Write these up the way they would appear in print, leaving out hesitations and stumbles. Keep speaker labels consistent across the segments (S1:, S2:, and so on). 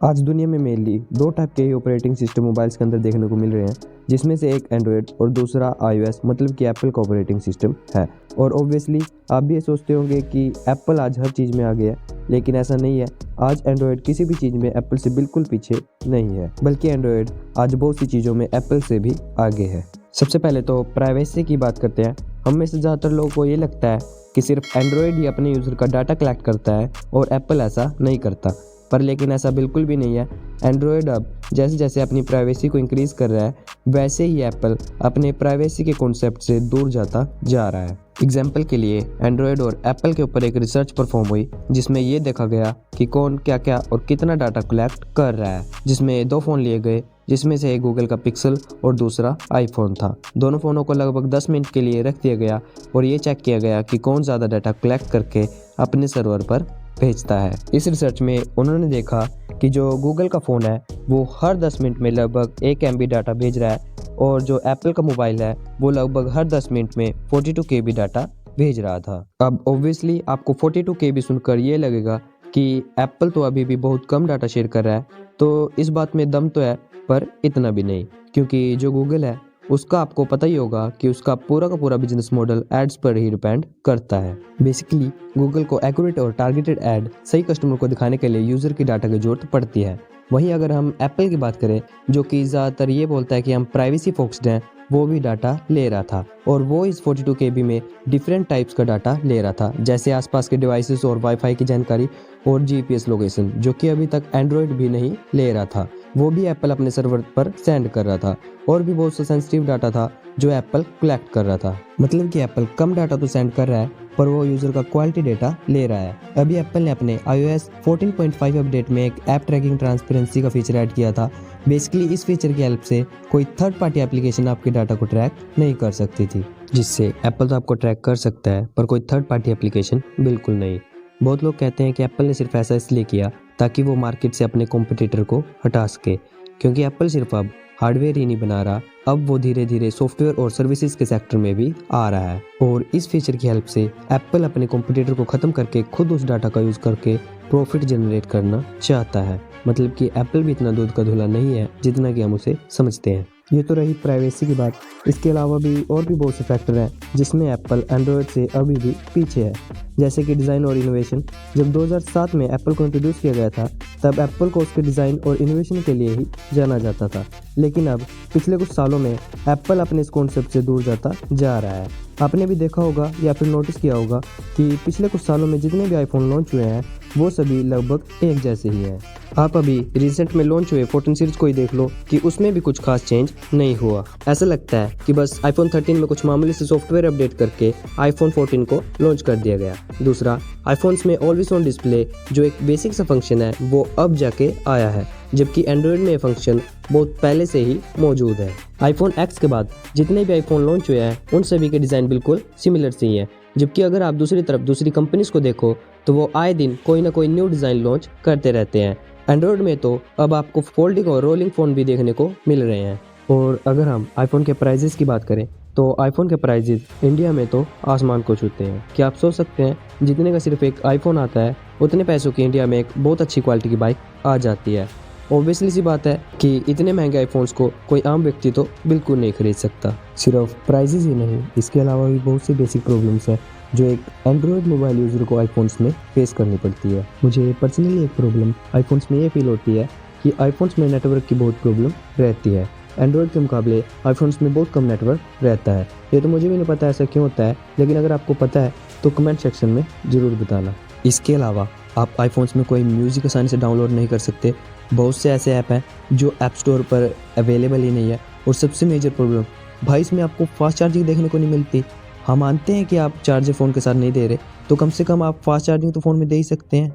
S1: आज दुनिया में मेनली दो टाइप के ही ऑपरेटिंग सिस्टम मोबाइल्स के अंदर देखने को मिल रहे हैं, जिसमें से एक एंड्रॉयड और दूसरा iOS मतलब कि एप्पल का ऑपरेटिंग सिस्टम है। और ऑब्वियसली आप भी ये सोचते होंगे कि एप्पल आज हर चीज़ में आगे है, लेकिन ऐसा नहीं है। आज एंड्रॉयड किसी भी चीज़ में एप्पल से बिल्कुल पीछे नहीं है, बल्कि एंड्रॉयड आज बहुत सी चीज़ों में एप्पल से भी आगे है। सबसे पहले तो प्राइवेसी की बात करते हैं। हम में से ज़्यादातर लोगों को ये लगता है कि सिर्फ एंड्रॉयड ही अपने यूज़र का डाटा कलेक्ट करता है और एप्पल ऐसा नहीं करता, पर लेकिन ऐसा बिल्कुल भी नहीं है। एंड्रॉयड अब जैसे जैसे अपनी प्राइवेसी को इंक्रीज़ कर रहा है, वैसे ही एप्पल अपने प्राइवेसी के कॉन्सेप्ट से दूर जाता जा रहा है। एग्जाम्पल के लिए एंड्रॉयड और एप्पल के ऊपर एक रिसर्च परफॉर्म हुई, जिसमें ये देखा गया कि कौन क्या क्या और कितना डाटा कलेक्ट कर रहा है। जिसमें दो फ़ोन लिए गए, जिसमें से एक गूगल का पिक्सल और दूसरा आईफोन था। दोनों फ़ोनों को लगभग 10 मिनट के लिए रख दिया गया और ये चेक किया गया कि कौन ज़्यादा डाटा कलेक्ट करके अपने सर्वर पर भेजता है। इस रिसर्च में उन्होंने देखा कि जो गूगल का फ़ोन है वो हर 10 मिनट में लगभग 1 MB डाटा भेज रहा है, और जो एप्पल का मोबाइल है वो लगभग हर 10 मिनट में 42 KB डाटा भेज रहा था। अब ऑब्वियसली आपको 42 KB सुनकर ये लगेगा कि एप्पल तो अभी भी बहुत कम डाटा शेयर कर रहा है, तो इस बात में दम तो है, पर इतना भी नहीं। क्योंकि जो गूगल है उसका आपको पता ही होगा कि उसका पूरा का पूरा बिजनेस मॉडल एड्स पर ही डिपेंड करता है। बेसिकली गूगल को एक्यूरेट और टारगेटेड ऐड सही कस्टमर को दिखाने के लिए यूज़र की डाटा की जरूरत पड़ती है। वहीं अगर हम एप्पल की बात करें, जो कि ज़्यादातर ये बोलता है कि हम प्राइवेसी फोकस्ड हैं, वो भी डाटा ले रहा था, और वो इस 42 KB में डिफरेंट टाइप्स का डाटा ले रहा था, जैसे आसपास के डिवाइसेस और वाईफाई की जानकारी और GPS लोकेशन, जो कि अभी तक एंड्रॉयड भी नहीं ले रहा था। वो भी एप्पल अपने सर्वर पर सेंड कर रहा था, और भी बहुत सा सेंसिटिव डाटा था जो एप्पल कलेक्ट कर रहा था। मतलब कि एप्पल कम डाटा तो सेंड कर रहा है, पर वो यूज़र का क्वालिटी डेटा ले रहा है। अभी एप्पल ने अपने iOS 14.5 अपडेट में एक ऐप ट्रैकिंग ट्रांसपेरेंसी का फीचर ऐड किया था। बेसिकली इस फीचर की हेल्प से कोई थर्ड पार्टी एप्लीकेशन आपके डाटा को ट्रैक नहीं कर सकती थी, जिससे एप्पल तो आपको ट्रैक कर सकता है, पर कोई थर्ड पार्टी एप्लीकेशन बिल्कुल नहीं। बहुत लोग कहते हैं कि एप्पल ने सिर्फ ऐसा इसलिए किया ताकि वो मार्केट से अपने कॉम्पिटिटर को हटा सके, क्योंकि एप्पल सिर्फ अब हार्डवेयर ही नहीं बना रहा, अब वो धीरे धीरे सॉफ्टवेयर और सर्विसेज के सेक्टर में भी आ रहा है। और इस फीचर की हेल्प से एप्पल अपने कॉम्पिटिटर को ख़त्म करके खुद उस डाटा का यूज़ करके प्रॉफिट जनरेट करना चाहता है। मतलब कि एप्पल भी इतना दूध का धुला नहीं है जितना कि हम उसे समझते हैं। ये तो रही प्राइवेसी की बात। इसके अलावा भी और भी बहुत से फैक्टर हैं जिसमें एप्पल एंड्रॉयड से अभी भी पीछे है, जैसे कि डिज़ाइन और इनोवेशन। जब 2007 में एप्पल को इंट्रोड्यूस किया गया था, तब एप्पल को उसके डिज़ाइन और इनोवेशन के लिए ही जाना जाता था, लेकिन अब पिछले कुछ सालों में एप्पल अपने इस कॉन्सेप्ट से दूर जाता जा रहा है। आपने भी देखा होगा या फिर नोटिस किया होगा कि पिछले कुछ सालों में जितने भी आईफोन लॉन्च हुए हैं वो सभी लगभग एक जैसे ही हैं। आप अभी रिसेंट में लॉन्च हुए 14 सीरीज को ही देख लो कि उसमें भी कुछ खास चेंज नहीं हुआ। ऐसा लगता है कि बस आईफोन 13 में कुछ मामूली से सॉफ्टवेयर अपडेट करके आईफोन 14 को लॉन्च कर दिया गया। दूसरा, आईफोन्स में ऑलवेज ऑन डिस्प्ले जो एक बेसिक सा फंक्शन है वो अब जाके आया है, जबकि एंड्रॉयड में ये फंक्शन बहुत पहले से ही मौजूद है। आईफोन X के बाद जितने भी आईफोन लॉन्च हुए हैं उन सभी के डिज़ाइन बिल्कुल सिमिलर से ही हैं, जबकि अगर आप दूसरी तरफ दूसरी कंपनीज को देखो तो वो आए दिन कोई ना कोई न्यू डिज़ाइन लॉन्च करते रहते हैं। एंड्रॉयड में तो अब आपको फोल्डिंग और रोलिंग फ़ोन भी देखने को मिल रहे हैं। और अगर हम आईफोन के प्राइजेस की बात करें तो आईफोन के प्राइजेस इंडिया में तो आसमान को छूते हैं। क्या आप सोच सकते हैं जितने का सिर्फ एक आईफोन आता है उतने पैसों की इंडिया में एक बहुत अच्छी क्वालिटी की बाइक आ जाती है। ऑब्वियसली सी बात है कि इतने महंगे आईफोन्स को कोई आम व्यक्ति तो बिल्कुल नहीं खरीद सकता। सिर्फ प्राइजेस ही नहीं, इसके अलावा भी बहुत सी बेसिक प्रॉब्लम्स है जो एक एंड्रॉयड मोबाइल यूज़र को आईफोन्स में फेस करनी पड़ती है। मुझे पर्सनली एक प्रॉब्लम आईफोन्स में ये फील होती है कि आईफोन्स में नेटवर्क की बहुत प्रॉब्लम रहती है। एंड्रॉयड के मुकाबले आईफोन्स में बहुत कम नेटवर्क रहता है। ये तो मुझे भी नहीं पता ऐसा क्यों होता है, लेकिन अगर आपको पता है तो कमेंट सेक्शन में ज़रूर बताना। इसके अलावा आप आईफोन्स में कोई म्यूज़िक आसानी से डाउनलोड नहीं कर सकते। बहुत से ऐसे ऐप हैं जो ऐप स्टोर पर अवेलेबल ही नहीं है। और सबसे मेजर प्रॉब्लम भाई, इसमें आपको फास्ट चार्जिंग देखने को नहीं मिलती। हम मानते हैं कि आप चार्जर फ़ोन के साथ नहीं दे रहे, तो कम से कम आप फास्ट चार्जिंग तो फ़ोन में दे ही सकते हैं।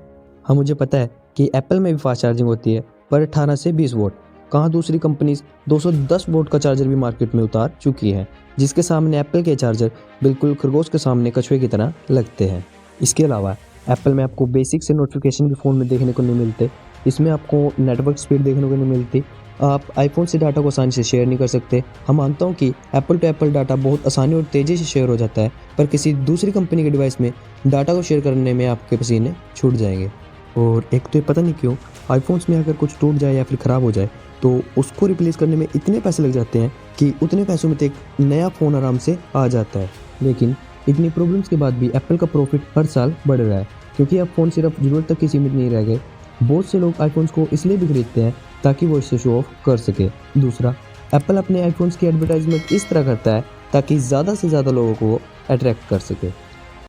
S1: हाँ, मुझे पता है कि एप्पल में भी फास्ट चार्जिंग होती है, पर 18 से 20 वोट। कहाँ दूसरी कंपनीज 210 वोट का चार्जर भी मार्केट में उतार चुकी है, जिसके सामने एप्पल के चार्जर बिल्कुल खरगोश के सामने कछुए की तरह लगते हैं। इसके अलावा एप्पल में आपको बेसिक से नोटिफिकेशन भी फ़ोन में देखने को नहीं मिलते। इसमें आपको नेटवर्क स्पीड देखने को नहीं मिलती। आप आईफोन से डाटा को आसानी से शेयर नहीं कर सकते। हम मानता हूँ कि एप्पल टू एप्पल डाटा बहुत आसानी और तेज़ी से शेयर हो जाता है, पर किसी दूसरी कंपनी के डिवाइस में डाटा को शेयर करने में आपके पसीने छूट जाएंगे। और एक तो ये पता नहीं क्यों आईफोन्स में अगर कुछ टूट जाए या फिर ख़राब हो जाए तो उसको रिप्लेस करने में इतने पैसे लग जाते हैं कि उतने पैसों में तो एक नया फ़ोन आराम से आ जाता है। लेकिन इतनी प्रॉब्लम्स के बाद भी एप्पल का प्रॉफिट हर साल बढ़ रहा है, क्योंकि अब फ़ोन सिर्फ ज़रूरत तक ही सीमित नहीं रह गए। बहुत से लोग आईफोन्स को इसलिए भी खरीदते हैं ताकि वो इससे शो ऑफ कर सके। दूसरा, एप्पल अपने आईफोन्स की एडवर्टाइजमेंट इस तरह करता है ताकि ज़्यादा से ज़्यादा लोगों को अट्रैक्ट कर सके।